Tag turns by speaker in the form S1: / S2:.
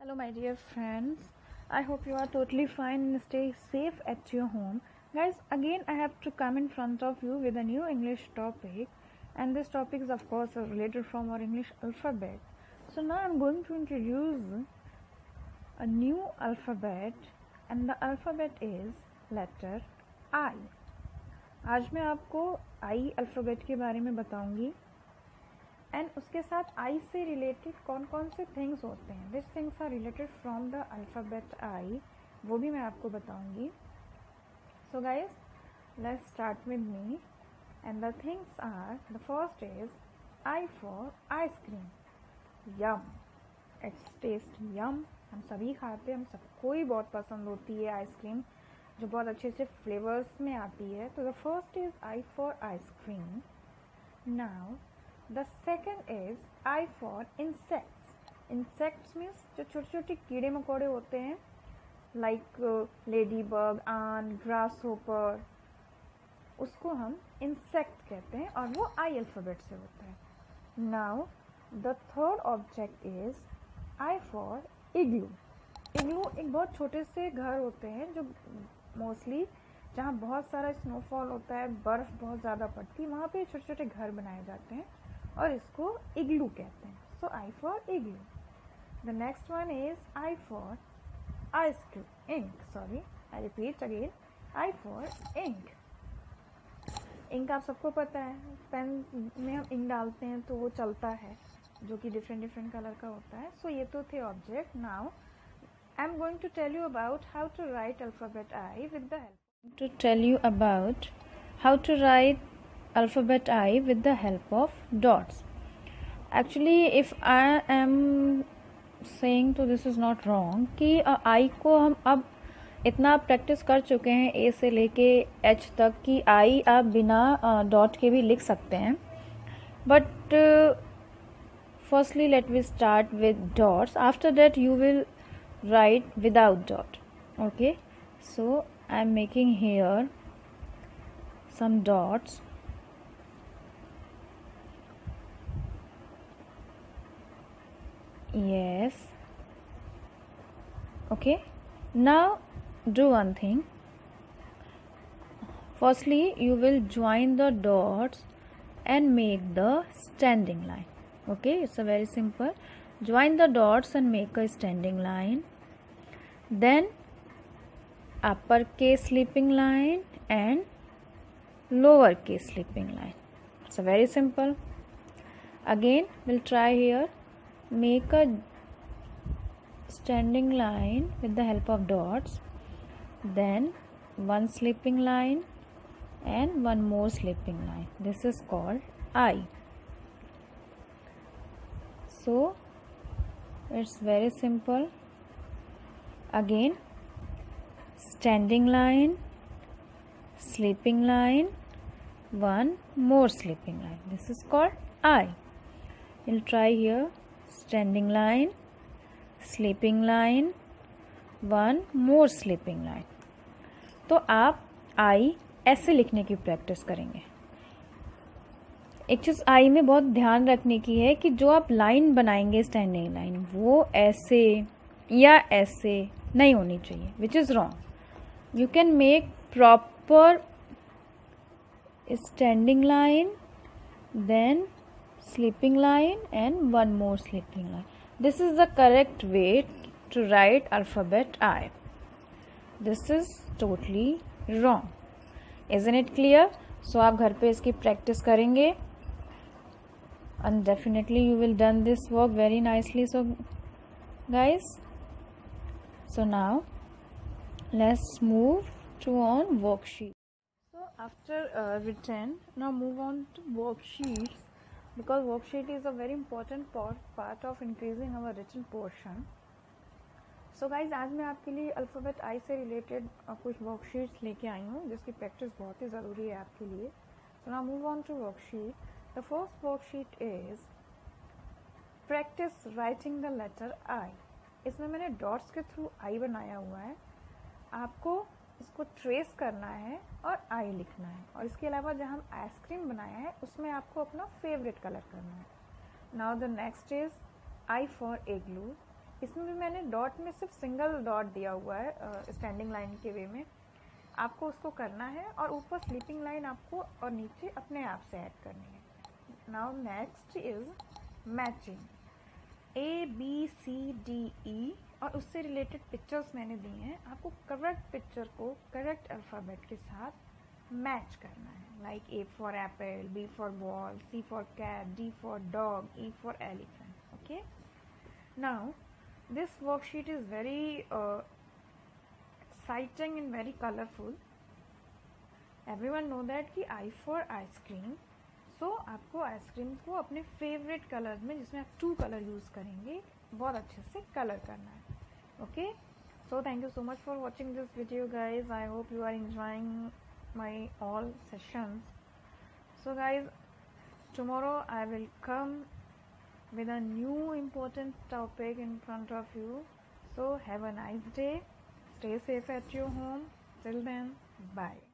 S1: Hello, my dear friends. I hope you are totally fine and stay safe at your home. Guys, again, I have to come in front of you with a new English topic, and this topic is, of course, related from our English alphabet. So, now I'm going to introduce a new alphabet, and the alphabet is letter I. आज मैं आपको I alphabet के बारे में बताऊंगी and उसके साथ आई से रिलेटेड कौन कौन से थिंग्स होते हैं, which things are related from the alphabet I, वो भी मैं आपको बताऊंगी. So guys, let's start with me and the things are, the first is I for ice cream. Yum, it's taste yum. हम सभी खाते हैं, हम सबको ही बहुत पसंद होती है आइसक्रीम, जो बहुत अच्छे अच्छे फ्लेवर्स में आती है. तो the first is I for ice cream. Now the second is I for insects. Insects means जो छोटे छोटे कीड़े मकोड़े होते हैं, like ladybug, ant, grasshopper, उसको हम insect कहते हैं और वो I अल्फ़ाबेट से होता है. Now the third object is I for igloo. Igloo एक बहुत छोटे से घर होते हैं जो मोस्टली जहाँ बहुत सारा स्नोफॉल होता है, बर्फ़ बहुत ज़्यादा पड़ती है, वहाँ पे छोटे छोटे घर बनाए जाते हैं और इसको इग्लू कहते हैं. So I for igloo. The next one is I for ice cream ink. Sorry, I repeat again. I for ink. Ink आप सबको पता है, पेन में हम इंक डालते हैं तो वो चलता है, जो कि डिफरेंट डिफरेंट कलर का होता है. सो ये तो थे object. Now I am going to tell you about how to write alphabet I with the help to tell you about how to write alphabet I with the help of dots. Actually, if I am saying तो this is not wrong कि I को हम अब इतना practice कर चुके हैं A से लेके H तक कि I आप बिना डॉट के भी लिख सकते हैं. But firstly let we start with dots. After that you will write without dot. Okay, so I am making here some dots. Yes. Okay, now do one thing. Firstly you will join the dots and make the standing line. Okay, it's a very simple. Join the dots and make a standing line, then uppercase sleeping line and lowercase sleeping line. It's a very simple. Again we'll try here. Make a standing line with the help of dots, then one sleeping line and one more sleeping line. This is called I. So it's very simple. Again, standing line, sleeping line, one more sleeping line. This is called I. We'll try here. Standing line, sleeping line, one more sleeping line. तो आप आई ऐसे लिखने की practice करेंगे. एक चीज़ आई में बहुत ध्यान रखने की है कि जो आप लाइन बनाएंगे स्टैंडिंग लाइन, वो ऐसे या ऐसे नहीं होनी चाहिए, which is wrong. You can make proper standing line, then sleeping line and one more sleeping line. This is the correct way to write alphabet I. This is totally wrong. Isn't it clear? So आप घर पे इसकी practice करेंगे and definitely you will done this work very nicely. So guys, so now let's move to on worksheet. So after written, now move on to worksheets, because worksheet is a very important part of increasing our written portion. So guys, आज मैं आपके लिए alphabet आई से related कुछ worksheets लेके आई हूँ, जिसकी practice बहुत ही ज़रूरी है आपके लिए. So now move on to worksheet. The first worksheet is practice writing the letter I. इसमें मैंने डॉट्स के थ्रू आई बनाया हुआ है. आपको इसको ट्रेस करना है और आई लिखना है. और इसके अलावा जहाँ हम आइसक्रीम बनाया है उसमें आपको अपना फेवरेट कलर करना है. Now the next is I for इग्लू. इसमें भी मैंने डॉट में सिर्फ सिंगल डॉट दिया हुआ है स्टैंडिंग लाइन के वे में, आपको उसको करना है और ऊपर स्लीपिंग लाइन आपको और नीचे अपने आप से ऐड करनी है। Now next is matching, ABCDE और उससे रिलेटेड पिक्चर्स मैंने दिए हैं, आपको करेक्ट पिक्चर को करेक्ट अल्फ़ाबेट के साथ मैच करना है। Like A for apple, B for ball, C for cat, D for dog, E for elephant. Okay, now this worksheet is very exciting and very colorful. Everyone know that कि I for ice cream, so आपको ice cream को अपने favourite colour में, जिसमें आप 2 colour use करेंगे, बहुत अच्छे से कलर करना है। Okay, so thank you so much for watching this video guys. I hope you are enjoying my all sessions. So guys, tomorrow I will come with a new important topic in front of you. So have a nice day, stay safe at your home. Till then, bye.